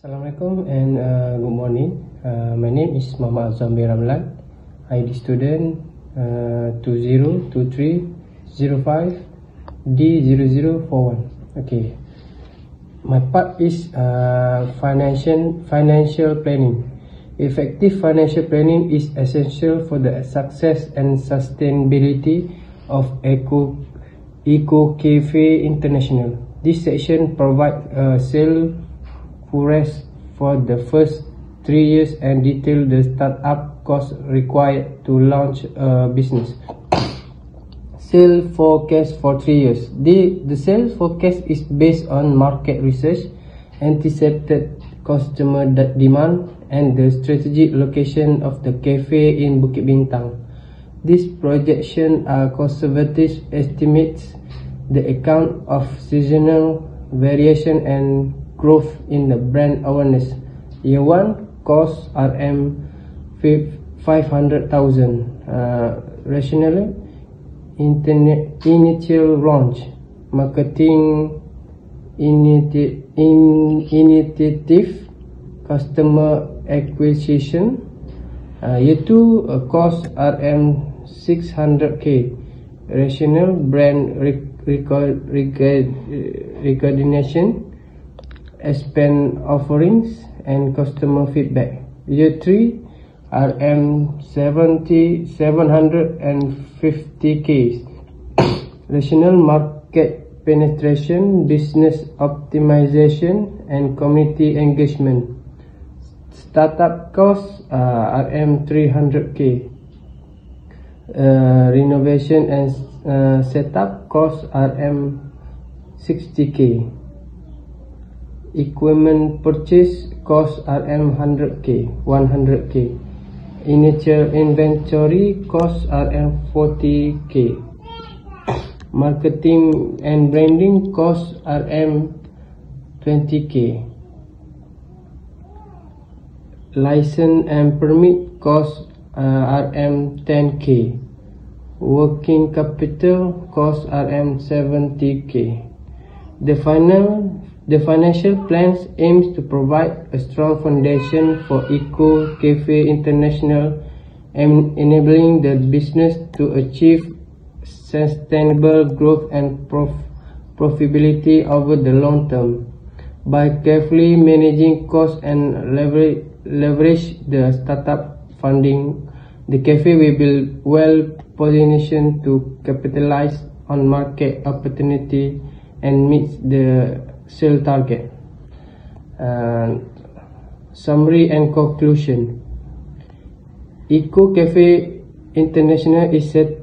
Assalamualaikum and good morning. My name is Muhammad Azamir Ramlan, ID student 202305D0041. Okay, my part is financial planning. Effective financial planning is essential for the success and sustainability of Eco Cafe International. This section provides forecast for the first 3 years and detail the startup costs required to launch a business. Sales forecast for 3 years. The sales forecast is based on market research, anticipated customer demand, and the strategic location of the cafe in Bukit Bintang. These projections are conservative estimates the account of seasonal variation and growth in the brand awareness. Year 1 cost RM500,000. Rationally, initial launch, marketing initiative, customer acquisition. Year 2 cost RM600K. Rational brand recognition, expand offerings, and customer feedback. Year 3 RM750K. Rational market penetration, business optimization, and community engagement. Startup cost RM300K. Renovation and setup cost RM60K. Equipment purchase cost RM100K. Initial inventory cost RM40K. Marketing and branding cost RM20K. License and permit cost RM10K. Working capital cost RM70K. The financial plans aims to provide a strong foundation for Eco Cafe International and enabling the business to achieve sustainable growth and profitability over the long term. By carefully managing costs and leverage the startup funding, the cafe will be well positioned to capitalize on market opportunity and meet the sale target. Summary and conclusion. Eco Cafe International is set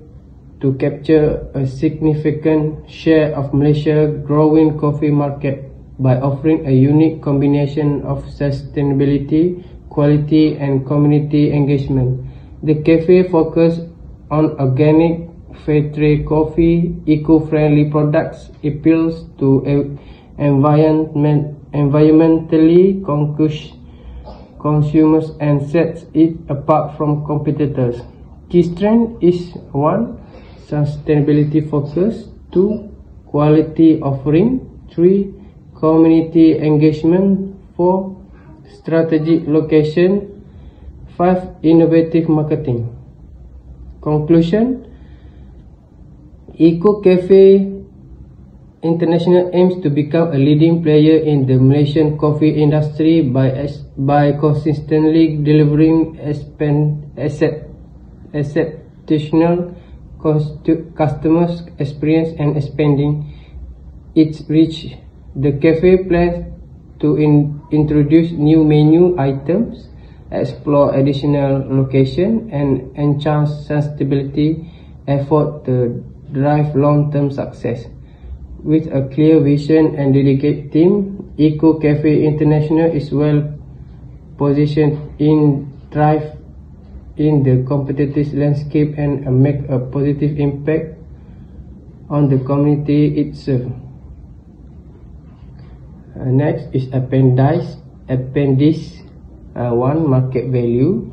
to capture a significant share of Malaysia's growing coffee market by offering a unique combination of sustainability, quality, and community engagement. The cafe focuses on organic, fair trade coffee, eco-friendly products, appeals to environmentally conscious consumers, and sets it apart from competitors. Key strength is 1. Sustainability focus, 2. Quality offering, 3. Community engagement, 4. Strategic location, 5. Innovative marketing. Conclusion. Eco Cafe International aims to become a leading player in the Malaysian coffee industry by consistently delivering exceptional customer experience and expanding its reach. The cafe plans to introduce new menu items, explore additional locations, and enhance sustainability effort to drive long-term success. With a clear vision and dedicated team, Eco Cafe International is well positioned in thrive in the competitive landscape and make a positive impact on the community itself. Next is Appendix 1. Market value,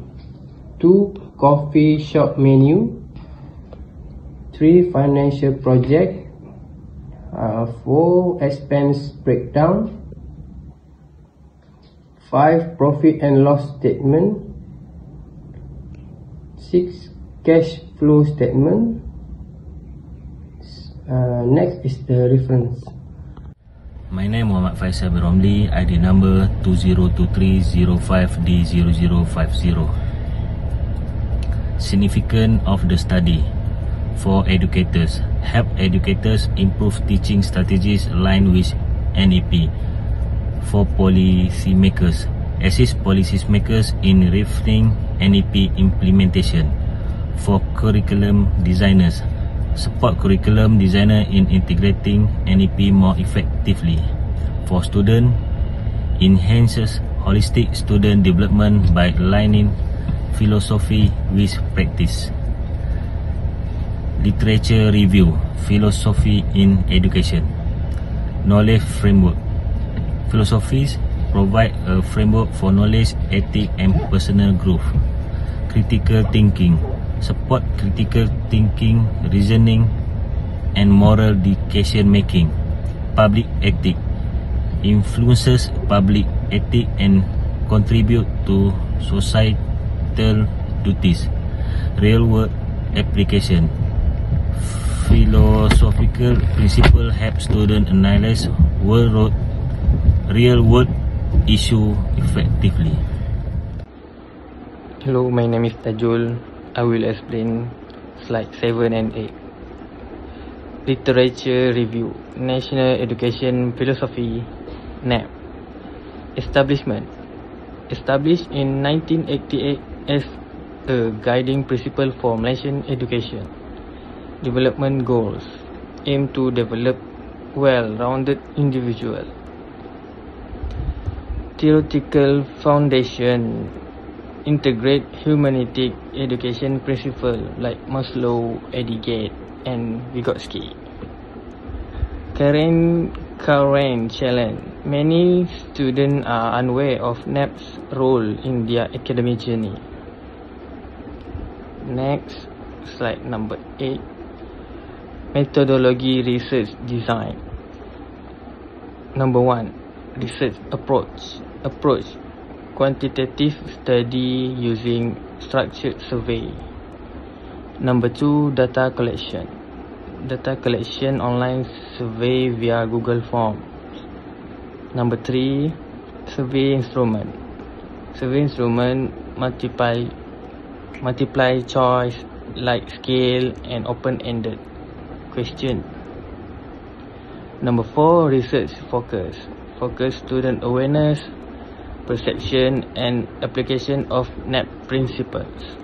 2. Coffee shop menu, 3. Financial project, 4. Expense breakdown, 5. Profit and loss statement. 6. Cash flow statement. Next is the reference. My name Muhammad Faisal bin Romli, ID number 202305D0050. Significance of the study. For educators, help educators improve teaching strategies aligned with NEP. For policymakers, assist policymakers in refining NEP implementation. For curriculum designers, support curriculum designer in integrating NEP more effectively. For students, enhances holistic student development by aligning philosophy with practice. Literature review, philosophy in education. Knowledge framework. Philosophies provide a framework for knowledge, ethics and personal growth. Critical thinking, support critical thinking, reasoning and moral decision making. Public ethics, influences public ethics and contribute to societal duties. Real world application, philosophical principle help students analyze real world issue effectively. Hello, my name is Tajul. I will explain slide 7 and 8. Literature review, National Education Philosophy, NEP. Establishment. Established in 1988 as a guiding principle for Malaysian education. Development goals aim to develop well-rounded individual. Theoretical foundation integrate humanistic education principles like Maslow, Edigate and Vygotsky. Current challenge. Many students are unaware of NEP's role in their academic journey. Next, slide number 8. Methodology research design. Number 1. Research approach. Quantitative study using structured survey. Number 2. Data collection. Data collection online survey via Google Forms. Number 3. Survey instrument. Survey instrument multiply choice, like scale and open-ended question. Number 4. Research focus. Focus student awareness, perception and application of NEP principles.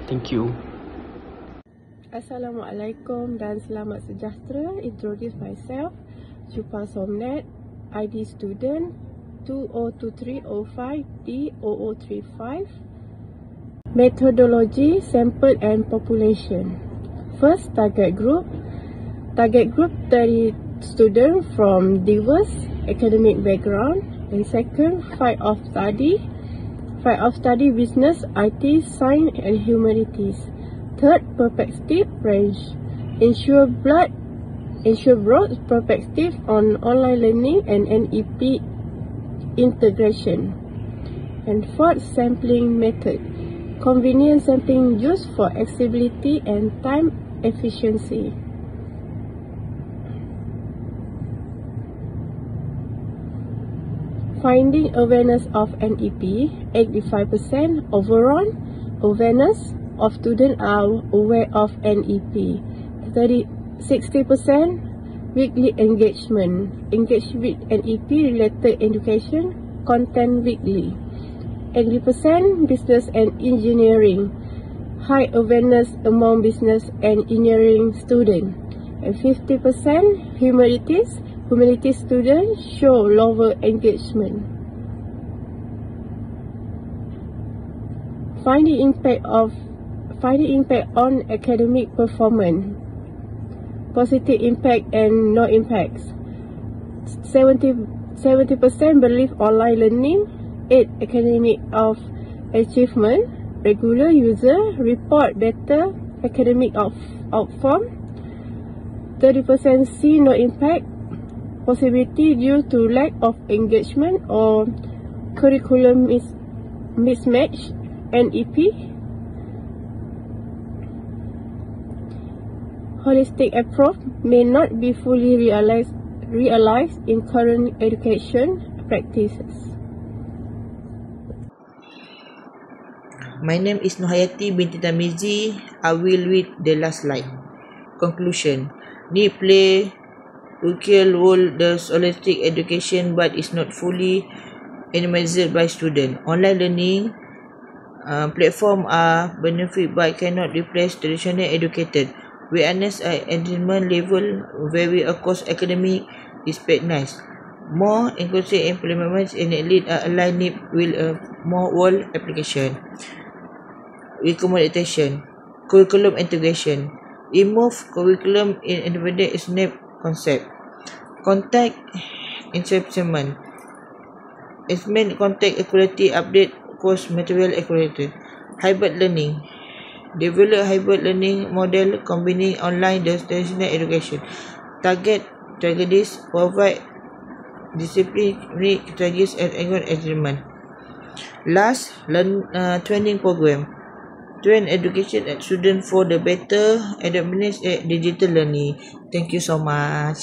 Thank you. Assalamualaikum dan selamat sejahtera. Introduce myself, Chupa Somnet, ID student 202305D0035. Methodology, sample and population. First, target group. Target group 30 students from diverse academic background. And second, field of study. Field of study business, IT, science and humanities. Third, perspective range. Ensure broad perspective on online learning and NEP integration. And fourth, sampling method. Convenient sampling used for accessibility and time efficiency. Finding awareness of NEP, 85% overall awareness of students are aware of NEP. 60% weekly engagement. Engage with NEP related education content weekly. 80% business and engineering. High awareness among business and engineering students. And 50% humanities students show lower engagement. Finding impact on academic performance. Positive impact and no impacts. 70% believe online learning. 8 academic of achievement. Regular user report better academic outcome. 30% see no impact. Possibility due to lack of engagement or curriculum mismatch NEP, holistic approach may not be fully realized in current education practices. My name is Nuhayati binti Tamizi. I will read the last slide. Conclusion. NEP play crucial role in holistic education but is not fully implemented by students. Online learning platform are benefit but cannot replace traditional educated. Awareness and attainment level vary across academic disciplines. More inclusive implementations in lead aligned NEP will more world application. Recommendation. Curriculum integration. Remove curriculum in independent NEP concept. Contact inception. Assessment contact equality update course material equality. Hybrid learning. Develop hybrid learning model combining online and traditional education. Target strategies provide disciplinary strategies and engagement. Last, training program. Train education and students for the better adaptation at digital learning. Thank you so much.